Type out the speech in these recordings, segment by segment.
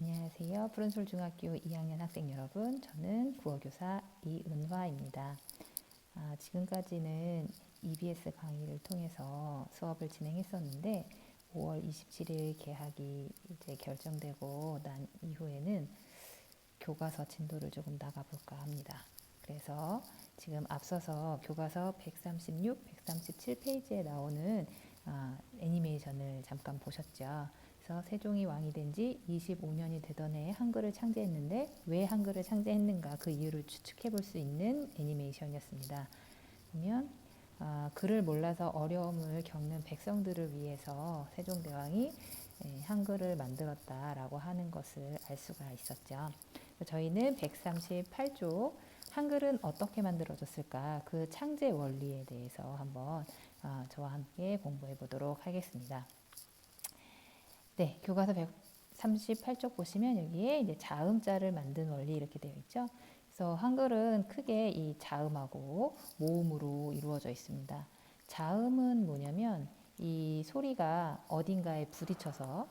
안녕하세요. 푸른솔중학교 2학년 학생 여러분. 저는 국어교사 이은화입니다. 지금까지는 EBS 강의를 통해서 수업을 진행했었는데 5월 27일 개학이 이제 결정되고 난 이후에는 교과서 진도를 조금 나가볼까 합니다. 그래서 지금 앞서서 교과서 136, 137페이지에 나오는 애니메이션을 잠깐 보셨죠. 그래서 세종이 왕이 된 지 25년이 되던 해에 한글을 창제했는데 왜 한글을 창제했는가 그 이유를 추측해 볼 수 있는 애니메이션이었습니다. 보면 글을 몰라서 어려움을 겪는 백성들을 위해서 세종대왕이 한글을 만들었다라고 하는 것을 알 수가 있었죠. 저희는 138쪽 한글은 어떻게 만들어졌을까 그 창제 원리에 대해서 한번 저와 함께 공부해 보도록 하겠습니다. 네, 교과서 138쪽 보시면 여기에 이제 자음자를 만든 원리 이렇게 되어 있죠. 그래서 한글은 크게 이 자음하고 모음으로 이루어져 있습니다. 자음은 뭐냐면 이 소리가 어딘가에 부딪혀서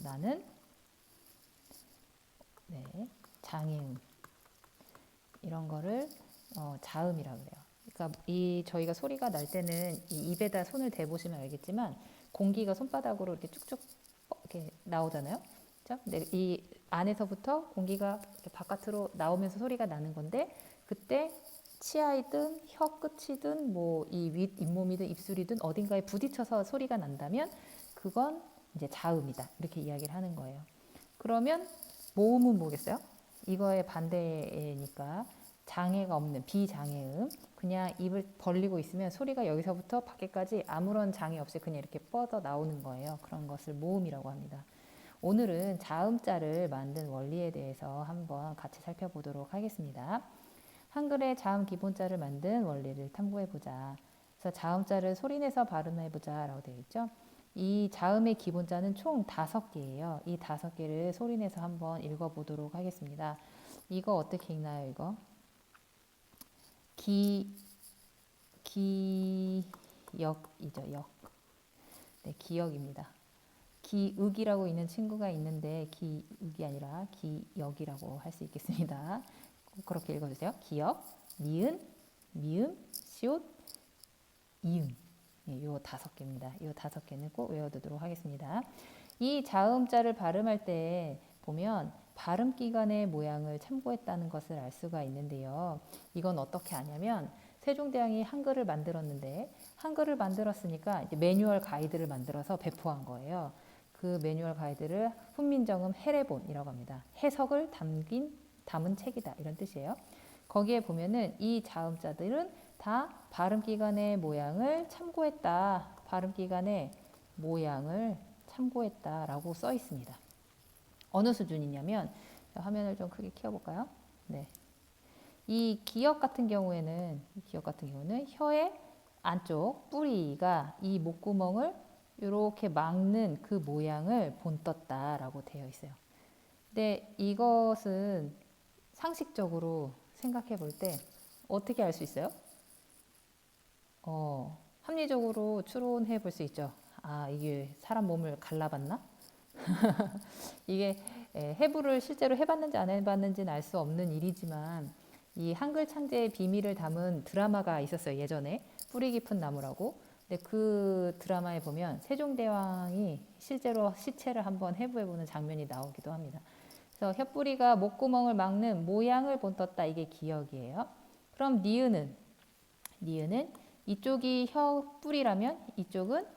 나는 장애음 이런 거를 자음이라고 그래요. 그러니까 저희가 소리가 날 때는 이 입에다 손을 대보시면 알겠지만 공기가 손바닥으로 이렇게 쭉쭉 이렇게 나오잖아요. 그렇죠? 근데 이 안에서부터 공기가 이렇게 바깥으로 나오면서 소리가 나는 건데 그때 치아이든 혀 끝이든 뭐 이 윗 잇몸이든 입술이든 어딘가에 부딪혀서 소리가 난다면 그건 이제 자음이다. 이렇게 이야기를 하는 거예요. 그러면 모음은 뭐겠어요? 이거의 반대니까 장애가 없는 비장애음 그냥 입을 벌리고 있으면 소리가 여기서부터 밖에까지 아무런 장애 없이 그냥 이렇게 뻗어 나오는 거예요. 그런 것을 모음이라고 합니다. 오늘은 자음자를 만든 원리에 대해서 한번 같이 살펴보도록 하겠습니다. 한글의 자음 기본자를 만든 원리를 탐구해보자. 그래서 자음자를 소리내서 발음해보자 라고 되어 있죠. 이 자음의 기본자는 총 5개예요. 이 5개를 소리내서 한번 읽어보도록 하겠습니다. 이거 어떻게 읽나요, 이거? 기역이죠, 역. 네, 기역입니다. 기읍이라고 있는 친구가 있는데 기읍이 아니라 기역이라고 할 수 있겠습니다. 그렇게 읽어주세요. 기역, 니은, 미음, 시옷, 이음. 이 5개입니다. 이 5개는 꼭 외워두도록 하겠습니다. 이 자음자를 발음할 때 보면 발음기관의 모양을 참고했다는 것을 알 수가 있는데요. 이건 어떻게 아냐면 세종대왕이 한글을 만들었는데 한글을 만들었으니까 이제 매뉴얼 가이드를 만들어서 배포한 거예요. 그 매뉴얼 가이드를 훈민정음 해례본이라고 합니다. 해석을 담은 책이다 이런 뜻이에요. 거기에 보면은 이 자음자들은 다 발음기관의 모양을 참고했다. 발음기관의 모양을 참고했다라고 써 있습니다. 어느 수준이냐면 화면을 좀 크게 키워볼까요? 네. 이 기역 같은 경우에는 혀의 안쪽 뿌리가 이 목구멍을 이렇게 막는 그 모양을 본떴다라고 되어 있어요. 근데 이것은 상식적으로 생각해 볼 때 어떻게 알 수 있어요? 합리적으로 추론해 볼 수 있죠. 이게 사람 몸을 갈라봤나? 이게 해부를 실제로 해봤는지 안 해봤는지는 알 수 없는 일이지만 이 한글 창제의 비밀을 담은 드라마가 있었어요. 예전에 뿌리 깊은 나무라고. 근데 그 드라마에 보면 세종대왕이 실제로 시체를 한번 해부해보는 장면이 나오기도 합니다. 그래서 혀뿌리가 목구멍을 막는 모양을 본떴다. 이게 기역이에요. 그럼 니은은 이쪽이 혀뿌리라면 이쪽은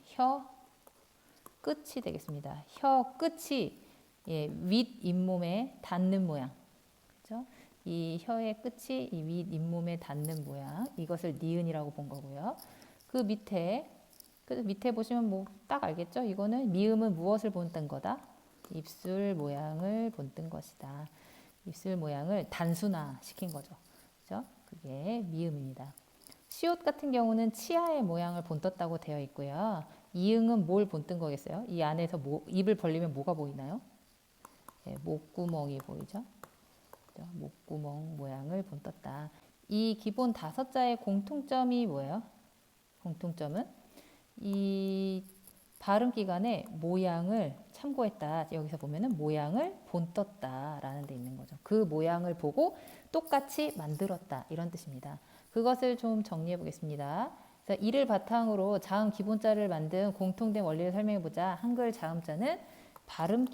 혀 끝이 되겠습니다. 혀 끝이 윗 잇몸에 닿는 모양. 그렇죠? 이 혀의 끝이 이 윗 잇몸에 닿는 모양. 이것을 니은이라고 본 거고요. 그 밑에 보시면 뭐 딱 알겠죠? 이거는 미음은 무엇을 본뜬 거다? 입술 모양을 본뜬 것이다. 입술 모양을 단순화 시킨 거죠. 그죠? 그게 미음입니다. 시옷 같은 경우는 치아의 모양을 본떴다고 되어 있고요. 이응은 뭘 본뜬 거겠어요? 이 안에서 입을 벌리면 뭐가 보이나요? 목구멍이 보이죠? 목구멍 모양을 본떴다. 이 기본 5자의 공통점이 뭐예요? 공통점은 이 발음 기간의 모양을 참고했다. 여기서 보면은 모양을 본떴다라는 데 있는 거죠. 그 모양을 보고 똑같이 만들었다. 이런 뜻입니다. 그것을 좀 정리해 보겠습니다. 그래서 이를 바탕으로 자음 기본자를 만든 공통된 원리를 설명해 보자. 한글 자음자는 발음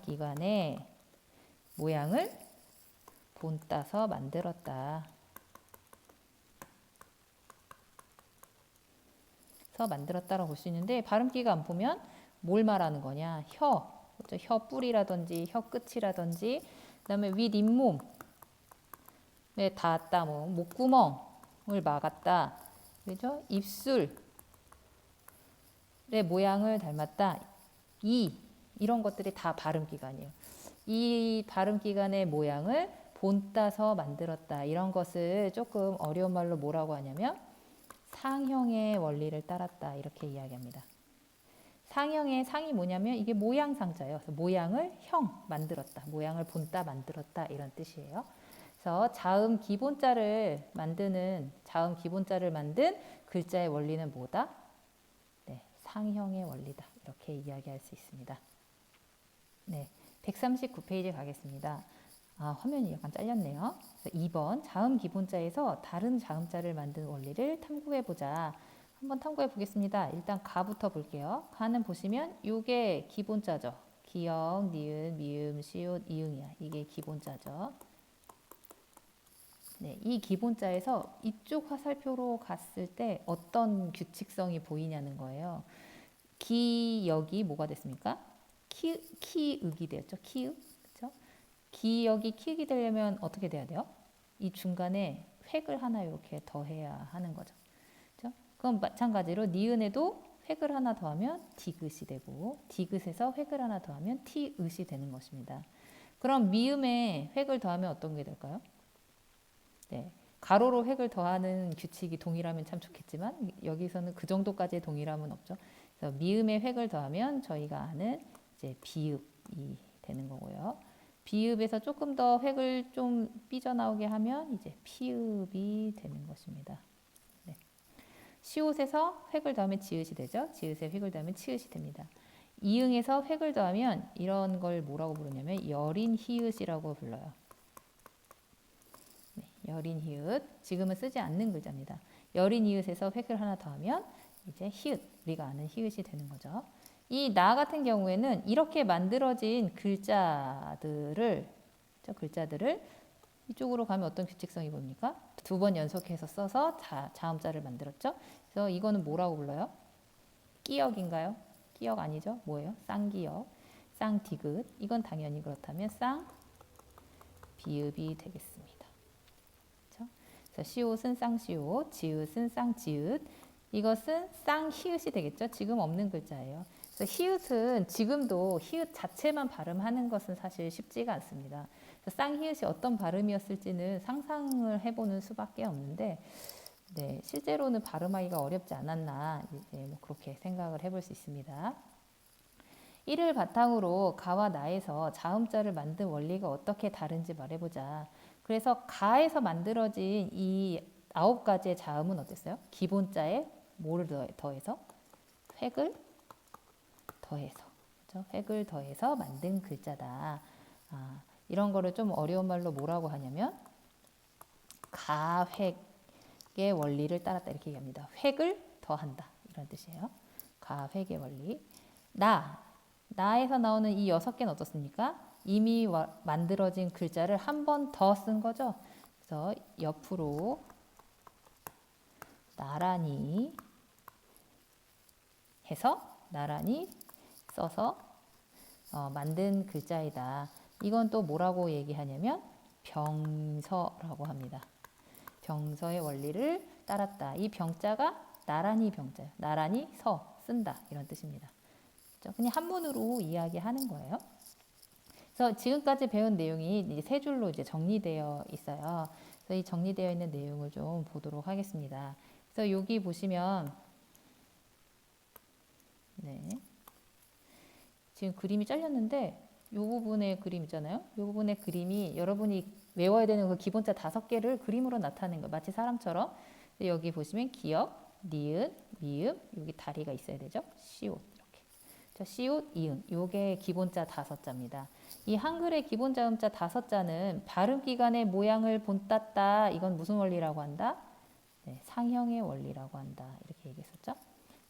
기관의 모양을 본따서 만들었다. 만들었다라고 볼 수 있는데 발음기가 안 보면 뭘 말하는 거냐? 혀, 그렇죠? 혀 뿌리라든지 혀 끝이라든지 그다음에 윗 잇몸에 닿았다, 뭐 목구멍을 막았다, 그렇죠? 입술의 모양을 닮았다. 이런 것들이 다 발음기관이에요. 이 발음기관의 모양을 본따서 만들었다. 이런 것을 조금 어려운 말로 뭐라고 하냐면 상형의 원리를 따랐다. 이렇게 이야기합니다. 상형의 상이 뭐냐면 이게 모양상자예요. 그래서 모양을 만들었다. 모양을 본따 만들었다. 이런 뜻이에요. 그래서 자음 기본자를 만든 글자의 원리는 뭐다? 네, 상형의 원리다. 이렇게 이야기할 수 있습니다. 네, 139페이지 가겠습니다. 화면이 약간 잘렸네요. 2번 자음 기본자에서 다른 자음자를 만든 원리를 탐구해보자. 한번 탐구해 보겠습니다. 일단 가부터 볼게요. 가는 보시면 이게 기본자죠. 기역, 니은, 미음, 시옷, 이응이야. 이게 기본자죠. 네, 이 기본자에서 이쪽 화살표로 갔을 때 어떤 규칙성이 보이냐는 거예요. 기역이 뭐가 됐습니까? 키읔이 되었죠. 키읔. 그렇죠? 기역이 키읔이 되려면 어떻게 돼야 돼요? 이 중간에 획을 하나 이렇게 더해야 하는 거죠. 그렇죠? 그럼 마찬가지로 니은에도 획을 하나 더하면 디귿이 되고 디귿에서 획을 하나 더하면 티읒이 되는 것입니다. 그럼 미음에 획을 더하면 어떤 게 될까요? 네, 가로로 획을 더하는 규칙이 동일하면 참 좋겠지만 여기서는 그 정도까지의 동일함은 없죠. 그래서 미음에 획을 더하면 저희가 아는 이제 비읍이 되는 거고요. 비읍에서 조금 더 획을 좀 삐져나오게 하면 이제 피읍이 되는 것입니다. 네. 시옷에서 획을 더하면 지읒이 되죠. 지읒에 획을 더하면 치읒이 됩니다. 이응에서 획을 더하면 이런 걸 뭐라고 부르냐면 여린 히읗이라고 불러요. 네, 여린 히읗. 지금은 쓰지 않는 글자입니다. 여린 히읗에서 획을 하나 더하면 이제 히읗, 우리가 아는 히읗이 되는 거죠. 이 나 같은 경우에는 이렇게 만들어진 글자들을 이쪽으로 가면 어떤 규칙성이 보입니까? 2번 연속해서 써서 자음자를 만들었죠. 그래서 이거는 뭐라고 불러요? 끼역인가요? 끼역 아니죠? 뭐예요? 쌍기역, 쌍디귿. 이건 당연히 그렇다면 쌍비읍이 되겠습니다. 그렇죠? 그래서 시옷은 쌍시옷, 지읒은 쌍지읒. 이것은 쌍히읗이 되겠죠? 지금 없는 글자예요. 그래서 히읗은 지금도 히읗 자체만 발음하는 것은 사실 쉽지가 않습니다. 쌍히읗이 어떤 발음이었을지는 상상을 해보는 수밖에 없는데, 네, 실제로는 발음하기가 어렵지 않았나, 이제 뭐 그렇게 생각을 해볼 수 있습니다. 이를 바탕으로 가와 나에서 자음자를 만든 원리가 어떻게 다른지 말해보자. 그래서 가에서 만들어진 이 9가지의 자음은 어땠어요? 기본자에 뭐를 더해서? 획을 더해서. 그렇죠? 획을 더해서 만든 글자다. 이런 거를 좀 어려운 말로 뭐라고 하냐면 가획의 원리를 따랐다 이렇게 얘기합니다. 획을 더한다 이런 뜻이에요. 가획의 원리. 나에서 나오는 이 6개는 어떻습니까? 이미 만들어진 글자를 한 번 더 쓴 거죠. 그래서 옆으로 나란히 해서 나란히 써서 만든 글자이다. 이건 또 뭐라고 얘기하냐면 병서라고 합니다. 병서의 원리를 따랐다. 이 병자가 나란히 병자예요. 나란히 쓴다 이런 뜻입니다. 그렇죠? 그냥 한문으로 이야기하는 거예요. 그래서 지금까지 배운 내용이 이제 3줄로 이제 정리되어 있어요. 그래서 이 정리되어 있는 내용을 좀 보도록 하겠습니다. 그래서 여기 보시면 네. 지금 그림이 잘렸는데 요 부분의 그림 있잖아요. 요 부분의 그림이 여러분이 외워야 되는 그 기본자 5개를 그림으로 나타내는 거예요. 마치 사람처럼. 여기 보시면 기역, 니은, 미음, 여기 다리가 있어야 되죠. 시옷 이렇게. 자, 시옷, 이응. 요게 기본자 5자입니다. 이 한글의 기본자 음자 5자는 발음 기간의 모양을 본땄다. 이건 무슨 원리라고 한다? 네, 상형의 원리라고 한다. 이렇게 얘기했었죠.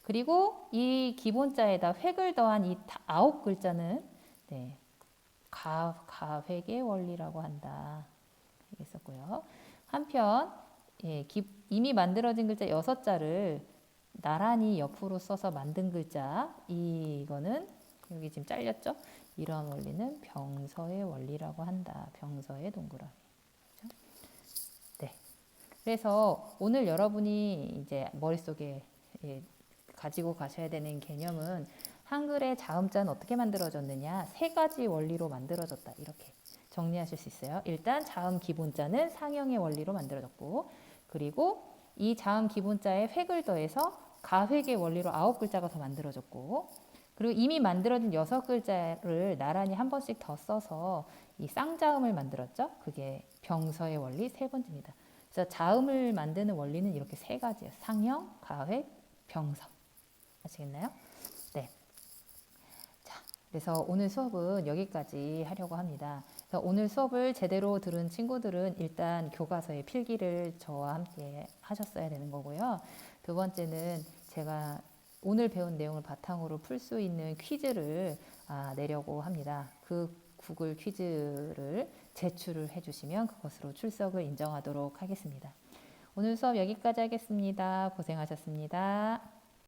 그리고 이 기본자에다 획을 더한 이 9글자는 네, 가획의 원리라고 한다. 얘기했었고요. 한편 이미 만들어진 글자 6자를 나란히 옆으로 써서 만든 글자 이거는 여기 지금 잘렸죠? 이런 원리는 병서의 원리라고 한다. 병서의 동그라미. 그렇죠? 네. 그래서 오늘 여러분이 이제 머릿속에 가지고 가셔야 되는 개념은 한글의 자음자는 어떻게 만들어졌느냐? 3가지 원리로 만들어졌다. 이렇게 정리하실 수 있어요. 일단 자음 기본자는 상형의 원리로 만들어졌고, 그리고 이 자음 기본자에 획을 더해서 가획의 원리로 9글자가 더 만들어졌고, 그리고 이미 만들어진 6글자를 나란히 한 번씩 더 써서 이 쌍자음을 만들었죠. 그게 병서의 원리 3번째입니다. 그래서 자음을 만드는 원리는 이렇게 3가지예요. 상형, 가획, 병서. 아시겠나요? 네. 자, 그래서 오늘 수업은 여기까지 하려고 합니다. 그래서 오늘 수업을 제대로 들은 친구들은 일단 교과서의 필기를 저와 함께 하셨어야 되는 거고요. 두 번째는 제가 오늘 배운 내용을 바탕으로 풀 수 있는 퀴즈를 내려고 합니다. 그 구글 퀴즈를 제출을 해주시면 그것으로 출석을 인정하도록 하겠습니다. 오늘 수업 여기까지 하겠습니다. 고생하셨습니다.